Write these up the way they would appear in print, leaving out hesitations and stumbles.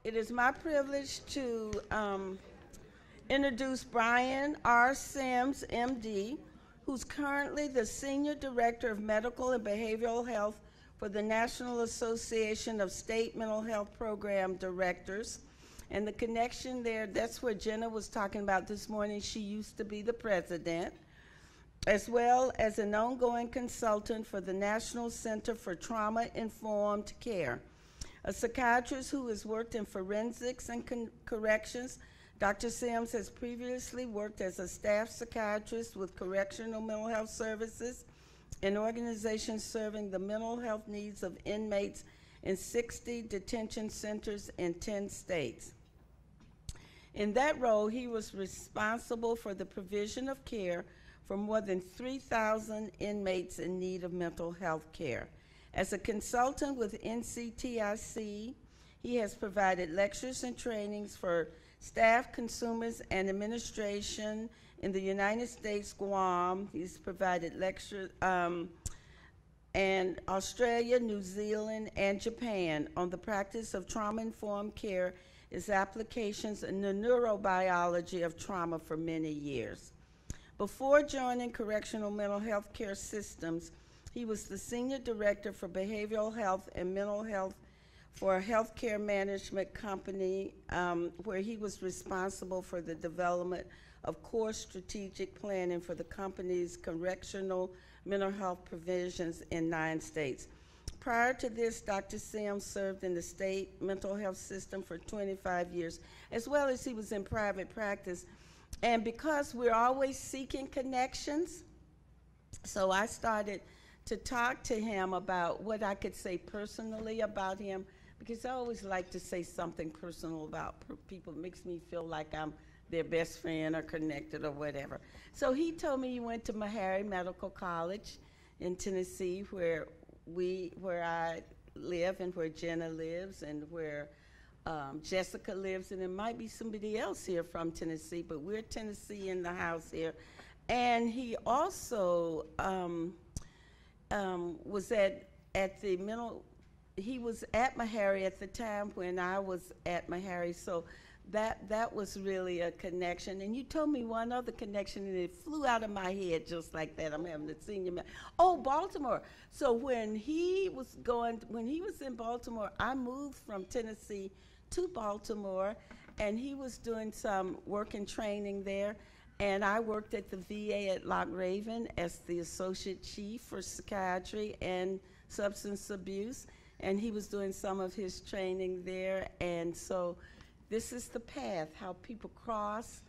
It is my privilege to introduce Brian R. Sims, MD, who's currently the Senior Director of Medical and Behavioral Health for the National Association of State Mental Health Program Directors. And the connection there, that's where Jenna was talking about this morning. She used to be the president, as well as an ongoing consultant for the National Center for Trauma-Informed Care. A psychiatrist who has worked in forensics and corrections, Dr. Sims has previously worked as a staff psychiatrist with Correctional Mental Health Services, an organization serving the mental health needs of inmates in 60 detention centers in 10 states. In that role, he was responsible for the provision of care for more than 3,000 inmates in need of mental health care. As a consultant with NCTIC, he has provided lectures and trainings for staff, consumers, and administration in the United States, Guam. He's provided lectures and Australia, New Zealand, and Japan on the practice of trauma-informed care, its applications in the neurobiology of trauma for many years. Before joining Correctional Mental Health Care Systems, he was the Senior Director for Behavioral Health and Mental Health for a healthcare management company where he was responsible for the development of core strategic planning for the company's correctional mental health provisions in 9 states. Prior to this, Dr. Sims served in the state mental health system for 25 years, as well as he was in private practice. And because we're always seeking connections, so I started to talk to him about what I could say personally about him, because I always like to say something personal about people. It makes me feel like I'm their best friend or connected or whatever. So he told me he went to Meharry Medical College in Tennessee, where I live and where Jenna lives and where Jessica lives, and there might be somebody else here from Tennessee, but we're Tennessee in the house here. And he also was he was at Meharry at the time when I was at Meharry, so that was really a connection. And you told me one other connection, and it flew out of my head just like that. I'm having the senior man. Oh, Baltimore. So when he was in Baltimore, I moved from Tennessee to Baltimore, and he was doing some work and training there. And I worked at the VA at Loch Raven as the associate chief for psychiatry and substance abuse. And he was doing some of his training there. And so this is the path, how people cross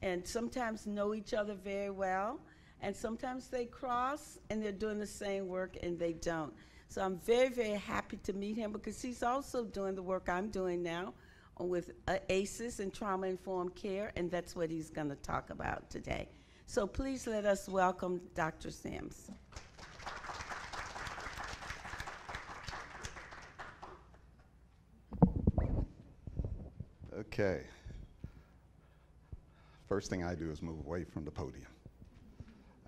and sometimes know each other very well. And sometimes they cross and they're doing the same work and they don't. So I'm very, very happy to meet him because he's also doing the work I'm doing now with ACEs and trauma-informed care, and that's what he's going to talk about today. So please let us welcome Dr. Sims. Okay. First thing I do is move away from the podium.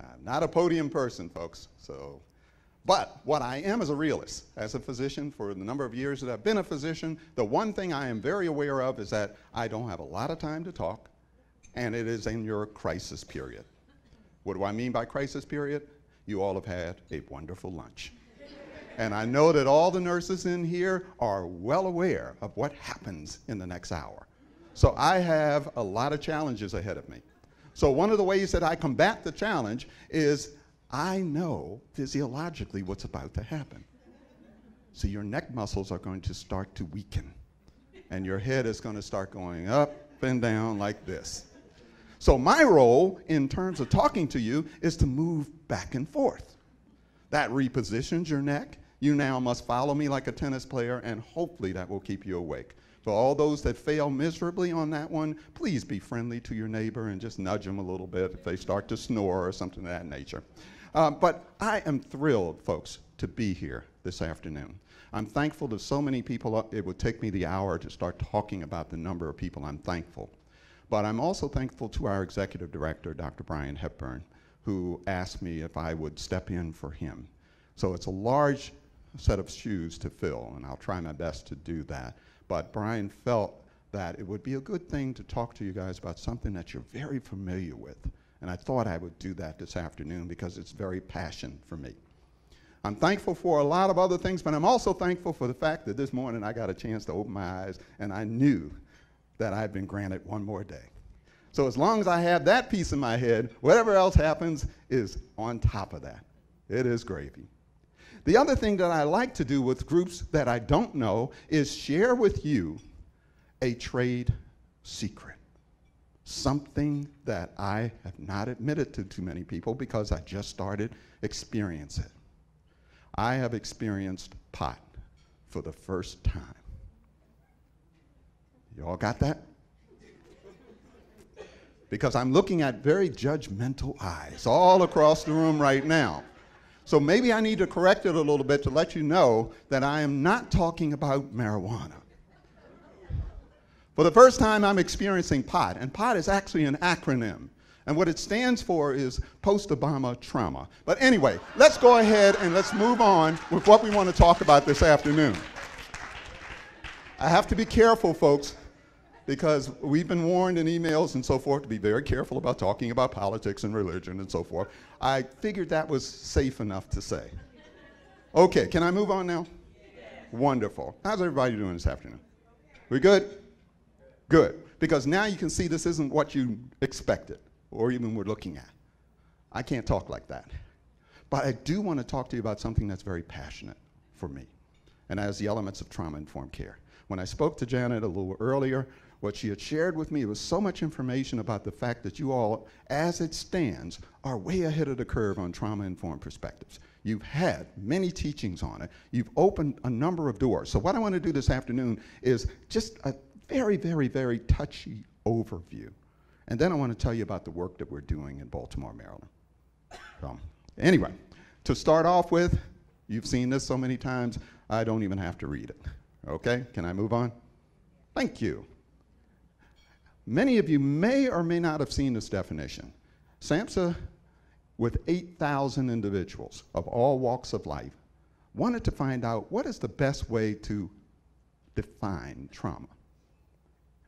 I'm not a podium person, folks, but what I am is a realist. As a physician, for the number of years that I've been a physician, the one thing I am very aware of is that I don't have a lot of time to talk, and it is in your crisis period. What do I mean by crisis period? You all have had a wonderful lunch. And I know that all the nurses in here are well aware of what happens in the next hour. So I have a lot of challenges ahead of me. So one of the ways that I combat the challenge is I know physiologically what's about to happen. So your neck muscles are going to start to weaken, and your head is going to start going up and down like this. So my role in terms of talking to you is to move back and forth. That repositions your neck. You now must follow me like a tennis player, and hopefully that will keep you awake. For all those that fail miserably on that one, please be friendly to your neighbor and just nudge them a little bit if they start to snore or something of that nature. But I am thrilled, folks, to be here this afternoon. I'm thankful to so many people. It would take me the hour to start talking about the number of people I'm thankful. But I'm also thankful to our executive director, Dr. Brian Hepburn, who asked me if I would step in for him. So it's a large set of shoes to fill, and I'll try my best to do that. But Brian felt that it would be a good thing to talk to you guys about something that you're very familiar with. And I thought I would do that this afternoon because it's very passion for me. I'm thankful for a lot of other things, but I'm also thankful for the fact that this morning I got a chance to open my eyes and I knew that I'd been granted one more day. So as long as I have that piece in my head, whatever else happens is on top of that. It is gravy. The other thing that I like to do with groups that I don't know is share with you a trade secret. Something that I have not admitted to too many people because I just started experiencing it. I have experienced pot for the first time. You all got that? Because I'm looking at very judgmental eyes all across the room right now. So maybe I need to correct it a little bit to let you know that I am not talking about marijuana. For the first time, I'm experiencing POT, and POT is actually an acronym. And what it stands for is post-Obama trauma. But anyway, let's go ahead and let's move on with what we want to talk about this afternoon. I have to be careful, folks, because we've been warned in emails and so forth to be very careful about talking about politics and religion and so forth. I figured that was safe enough to say. Okay, can I move on now? Wonderful. How's everybody doing this afternoon? We good? Good, because now you can see this isn't what you expected or even were looking at. I can't talk like that. But I do want to talk to you about something that's very passionate for me, and that is the elements of trauma-informed care. When I spoke to Janet a little earlier, what she had shared with me was so much information about the fact that you all, as it stands, are way ahead of the curve on trauma-informed perspectives. You've had many teachings on it. You've opened a number of doors. So what I want to do this afternoon is just a very, very, very touchy overview. And then I want to tell you about the work that we're doing in Baltimore, Maryland. So, anyway, to start off with, you've seen this so many times, I don't even have to read it. Okay, can I move on? Thank you. Many of you may or may not have seen this definition. SAMHSA, with 8,000 individuals of all walks of life, wanted to find out what is the best way to define trauma.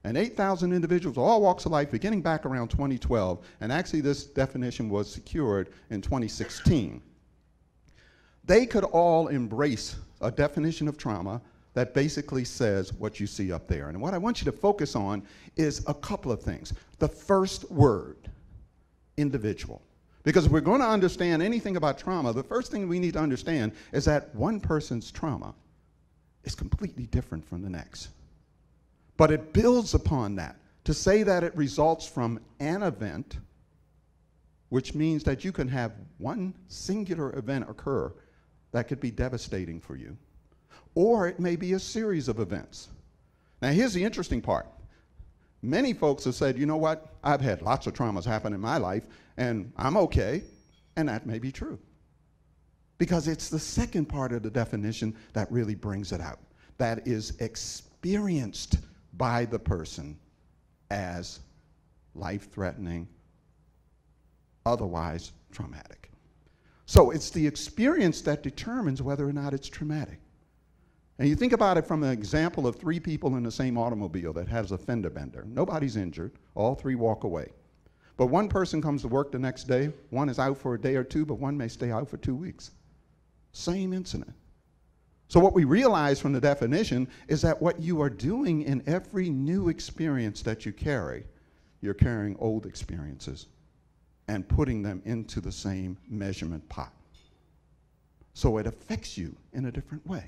And 8,000 individuals, all walks of life, beginning back around 2012, and actually this definition was secured in 2016. They could all embrace a definition of trauma that basically says what you see up there. And what I want you to focus on is a couple of things. The first word, individual. Because if we're going to understand anything about trauma, the first thing we need to understand is that one person's trauma is completely different from the next. But it builds upon that to say that it results from an event, which means that you can have one singular event occur that could be devastating for you, or it may be a series of events. Now, here's the interesting part. Many folks have said, you know what, I've had lots of traumas happen in my life, and I'm okay, and that may be true. Because it's the second part of the definition that really brings it out. That is experienced by the person as life-threatening, otherwise traumatic. So it's the experience that determines whether or not it's traumatic. And you think about it from an example of 3 people in the same automobile that has a fender bender. Nobody's injured. All 3 walk away. But one person comes to work the next day. One is out for a day or 2, but one may stay out for 2 weeks. Same incident. So what we realize from the definition is that what you are doing in every new experience that you carry, you're carrying old experiences and putting them into the same measurement pot. So it affects you in a different way.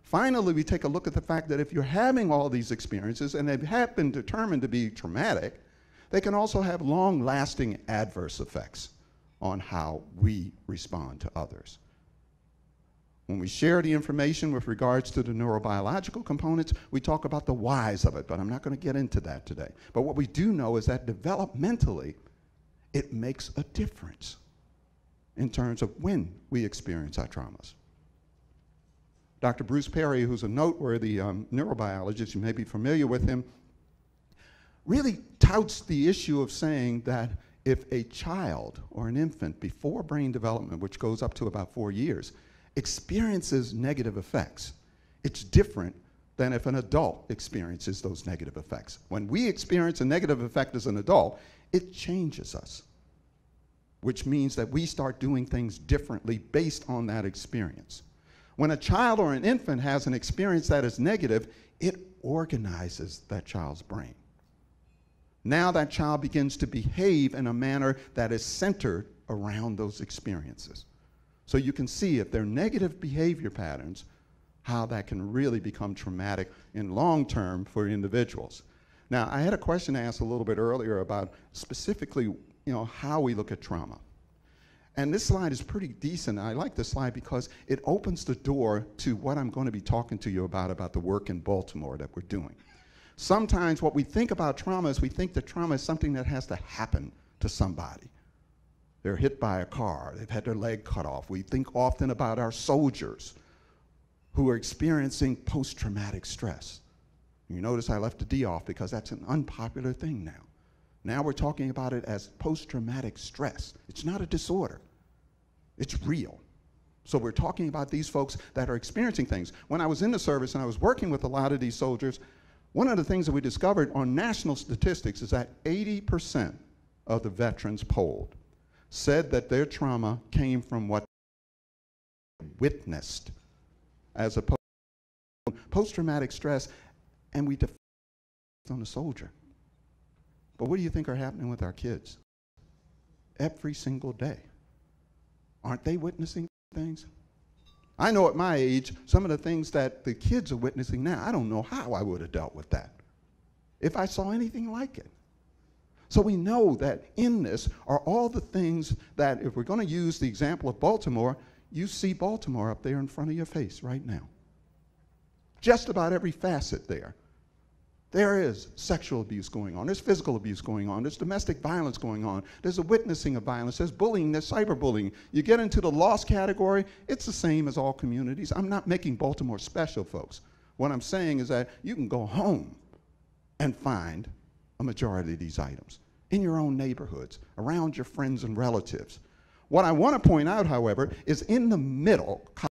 Finally, we take a look at the fact that if you're having all these experiences and they have been determined to be traumatic, they can also have long-lasting adverse effects on how we respond to others. When we share the information with regards to the neurobiological components, we talk about the whys of it, but I'm not going to get into that today. But what we do know is that developmentally, it makes a difference in terms of when we experience our traumas. Dr. Bruce Perry, who's a noteworthy neurobiologist, you may be familiar with him, really touts the issue of saying that if a child or an infant before brain development, which goes up to about 4 years, experiences negative effects, it's different than if an adult experiences those negative effects. When we experience a negative effect as an adult, it changes us, which means that we start doing things differently based on that experience. When a child or an infant has an experience that is negative, it organizes that child's brain. Now that child begins to behave in a manner that is centered around those experiences. So you can see if they're negative behavior patterns, how that can really become traumatic in long term for individuals. Now, I had a question asked a little bit earlier about specifically, how we look at trauma. And this slide is pretty decent. I like this slide because it opens the door to what I'm going to be talking to you about the work in Baltimore that we're doing. Sometimes what we think about trauma is we think that trauma is something that has to happen to somebody. They're hit by a car, they've had their leg cut off. We think often about our soldiers who are experiencing post-traumatic stress. You notice I left the D off because that's an unpopular thing now. Now we're talking about it as post-traumatic stress. It's not a disorder. It's real. So we're talking about these folks that are experiencing things. When I was in the service and I was working with a lot of these soldiers, one of the things that we discovered on national statistics is that 80% of the veterans polled said that their trauma came from what they witnessed as opposed to post-traumatic stress, and we define it on the soldier. But what do you think are happening with our kids? Every single day. Aren't they witnessing things? I know at my age, some of the things that the kids are witnessing now, I don't know how I would have dealt with that if I saw anything like it. So we know that in this are all the things that, if we're going to use the example of Baltimore, you see Baltimore up there in front of your face right now. Just about every facet there. There is sexual abuse going on, there's physical abuse going on, there's domestic violence going on, there's a witnessing of violence, there's bullying, there's cyberbullying. You get into the loss category, it's the same as all communities. I'm not making Baltimore special, folks. What I'm saying is that you can go home and find a majority of these items in your own neighborhoods, around your friends and relatives. What I want to point out, however, is in the middle,